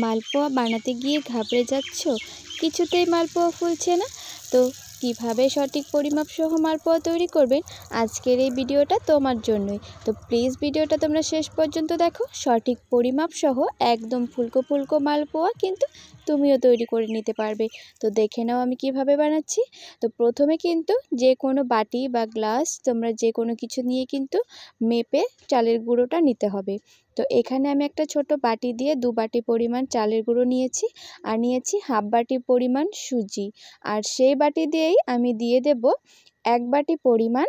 মালপোয়া বানাতে গিয়ে ঘাবড়ে যাচ্ছ, কিছুতেই মালপোয়া ফুলছে না? তো কিভাবে সঠিক পরিমাপ সহ মালপোয়া তৈরি করবেন, আজকের এই ভিডিওটা তোমার জন্যই। তো প্লিজ ভিডিওটা তোমরা শেষ পর্যন্ত দেখো। সঠিক পরিমাপ সহ একদম ফুলকো ফুলকো মালপোয়া কিন্তু তুমিও তৈরি করে নিতে পারবে। তো দেখে নাও আমি কিভাবে বানাচ্ছি। তো প্রথমে কিন্তু যে কোনো বাটি বা গ্লাস তোমরা যে কোনো কিছু নিয়ে কিন্তু মেপে চালের গুঁড়োটা নিতে হবে। তো এখানে আমি একটা ছোট বাটি দিয়ে 2 বাটি পরিমাণ চালের গুঁড়ো নিয়েছি, আর নিয়েছি হাফ বাটি পরিমাণ সুজি। আর সেই বাটি দিয়েই আমি দিয়ে দেব 1 বাটি পরিমাণ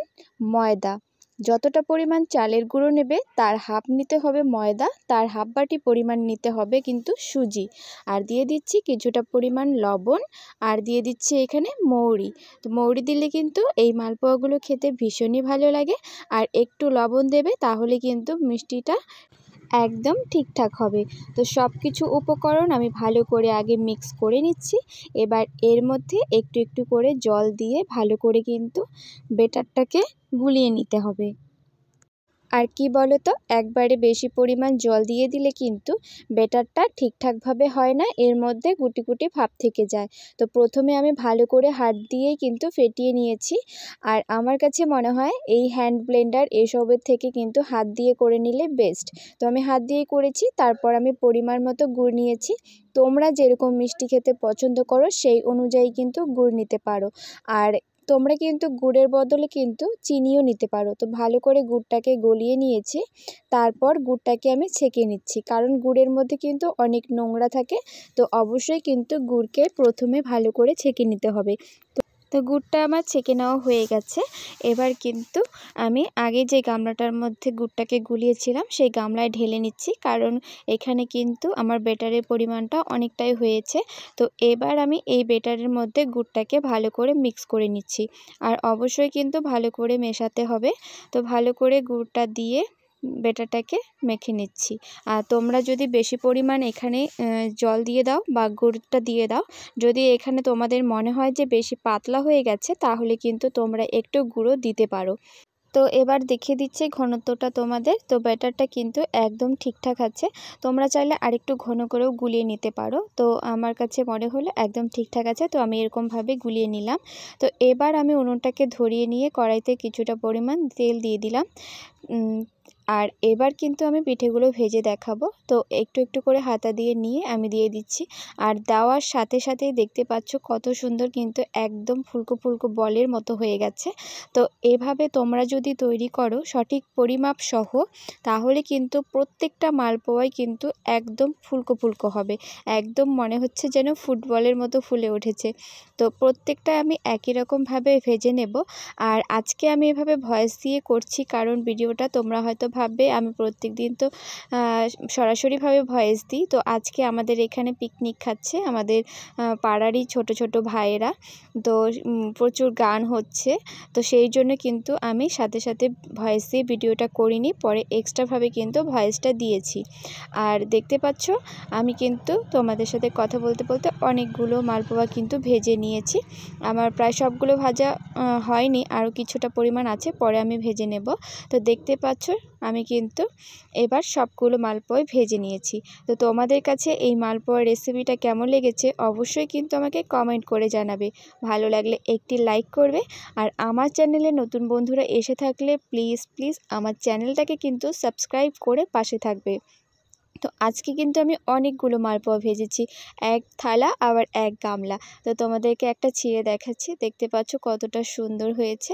ময়দা। যতটা পরিমাণ চালের গুঁড়ো নেবে তার হাফ নিতে হবে ময়দা, তার হাফ বাটি পরিমাণ নিতে হবে কিন্তু সুজি। আর দিয়ে দিচ্ছি কিছুটা পরিমাণ লবণ, আর দিয়ে দিচ্ছি এখানে মৌরি। তো মৌরি দিলে কিন্তু এই মালপোয়াগুলো খেতে ভীষণই ভালো লাগে। আর একটু লবণ দেবে, তাহলে কিন্তু মিষ্টিটা একদম ঠিকঠাক হবে। তো সব কিছু উপকরণ আমি ভালো করে আগে মিক্স করে নিচ্ছি। এবার এর মধ্যে একটু একটু করে জল দিয়ে ভালো করে কিন্তু ব্যাটারটাকে গুলিয়ে নিতে হবে। আর কি বলো তো, একবারে বেশি পরিমাণ জল দিয়ে দিলে কিন্তু ব্যাটারটা ঠিকঠাকভাবে হয় না, এর মধ্যে গুটি গুটি ভাব থেকে যায়। তো প্রথমে আমি ভালো করে হাত দিয়েই কিন্তু ফেটিয়ে নিয়েছি। আর আমার কাছে মনে হয় এই হ্যান্ড ব্লেন্ডার এসবের থেকে কিন্তু হাত দিয়ে করে নিলে বেস্ট। তো আমি হাত দিয়েই করেছি। তারপর আমি পরিমাণ মতো গুড় নিয়েছি। তোমরা যেরকম মিষ্টি খেতে পছন্দ করো সেই অনুযায়ী কিন্তু গুড় নিতে পারো। আর তোমরা কিন্তু গুড়ের বদলে কিন্তু চিনিও নিতে পারো। তো ভালো করে গুড়টাকে গলিয়ে নিয়েছি। তারপর গুড়টাকে আমি ছেঁকে নিচ্ছি, কারণ গুড়ের মধ্যে কিন্তু অনেক নোংরা থাকে। তো অবশ্যই কিন্তু গুড়কে প্রথমে ভালো করে ছেঁকে নিতে হবে। তো গুড়টা আমার ছেঁকে নেওয়া হয়ে গেছে। এবার কিন্তু আমি আগে যে গামলাটার মধ্যে গুড়টাকে গুলিয়েছিলাম সেই গামলায় ঢেলে নিচ্ছি, কারণ এখানে কিন্তু আমার ব্যাটারের পরিমাণটা অনেকটাই হয়েছে। তো এবার আমি এই ব্যাটারের মধ্যে গুড়টাকে ভালো করে মিক্স করে নিচ্ছি। আর অবশ্যই কিন্তু ভালো করে মেশাতে হবে। তো ভালো করে গুড়টা দিয়ে ব্যাটারটাকে মেখে নিচ্ছি। আর তোমরা যদি বেশি পরিমাণ এখানে জল দিয়ে দাও বা গুড়টা দিয়ে দাও, যদি এখানে তোমাদের মনে হয় যে বেশি পাতলা হয়ে গেছে, তাহলে কিন্তু তোমরা একটু গুঁড়ো দিতে পারো। তো এবার দেখিয়ে দিচ্ছি ঘনত্বটা তোমাদের। তো ব্যাটারটা কিন্তু একদম ঠিকঠাক আছে। তোমরা চাইলে আরেকটু ঘন করেও গুলিয়ে নিতে পারো। তো আমার কাছে মনে হলো একদম ঠিকঠাক আছে, তো আমি এরকমভাবে গুলিয়ে নিলাম। তো এবার আমি উনুনটাকে ধরিয়ে নিয়ে কড়াইতে কিছুটা পরিমাণ তেল দিয়ে দিলাম। আর এবার কিন্তু আমি পিঠেগুলো ভেজে দেখাবো। তো একটু একটু করে হাতা দিয়ে নিয়ে আমি দিয়ে দিচ্ছি। আর দেওয়ার সাথে সাথেই দেখতে পাচ্ছ কত সুন্দর কিন্তু একদম ফুলকো ফুলকো বলের মতো হয়ে গেছে। তো এভাবে তোমরা যদি তৈরি করো সঠিক পরিমাপ সহ, তাহলে কিন্তু প্রত্যেকটা মালপোয়াই কিন্তু একদম ফুলকো ফুলকো হবে। একদম মনে হচ্ছে যেন ফুটবলের মতো ফুলে উঠেছে। তো প্রত্যেকটা আমি একই রকমভাবে ভেজে নেব। আর আজকে আমি এভাবে ভয়েস দিয়ে করছি, কারণ ভিডিওটা তোমরা হয়তো ভাববে আমি প্রত্যেক দিন তো সরাসরিভাবে ভয়েস দিই। তো আজকে আমাদের এখানে পিকনিক খাচ্ছে আমাদের পাড়ারই ছোট ছোট ভাইয়েরা। তো প্রচুর গান হচ্ছে। তো সেই জন্য কিন্তু আমি সাথে সাথে ভয়েস দিয়ে ভিডিওটা করিনি, পরে এক্সট্রাভাবে কিন্তু ভয়েসটা দিয়েছি। আর দেখতে পাচ্ছ আমি কিন্তু তোমাদের সাথে কথা বলতে বলতে অনেকগুলো মালপোয়া কিন্তু ভেজে নিয়েছি। আমার প্রায় সবগুলো ভাজা হয়নি, আরও কিছুটা পরিমাণ আছে, পরে আমি ভেজে নেব। তো দেখতে পাচ্ছ আমি কিন্তু এবার সবগুলো মালপোয়া ভেজে নিয়েছি। তো তোমাদের কাছে এই মালপোয়ার রেসিপিটা কেমন লেগেছে অবশ্যই কিন্তু আমাকে কমেন্ট করে জানাবে। ভালো লাগলে একটি লাইক করবে। আর আমার চ্যানেলে নতুন বন্ধুরা এসে থাকলে প্লিজ প্লিজ আমার চ্যানেলটাকে কিন্তু সাবস্ক্রাইব করে পাশে থাকবে। তো আজকে কিন্তু আমি অনেকগুলো মালপোয়া ভেজেছি, এক থালা আবার এক গামলা। তো তোমাদেরকে একটা ছিঁড়ে দেখাচ্ছি, দেখতে পাচ্ছ কতটা সুন্দর হয়েছে।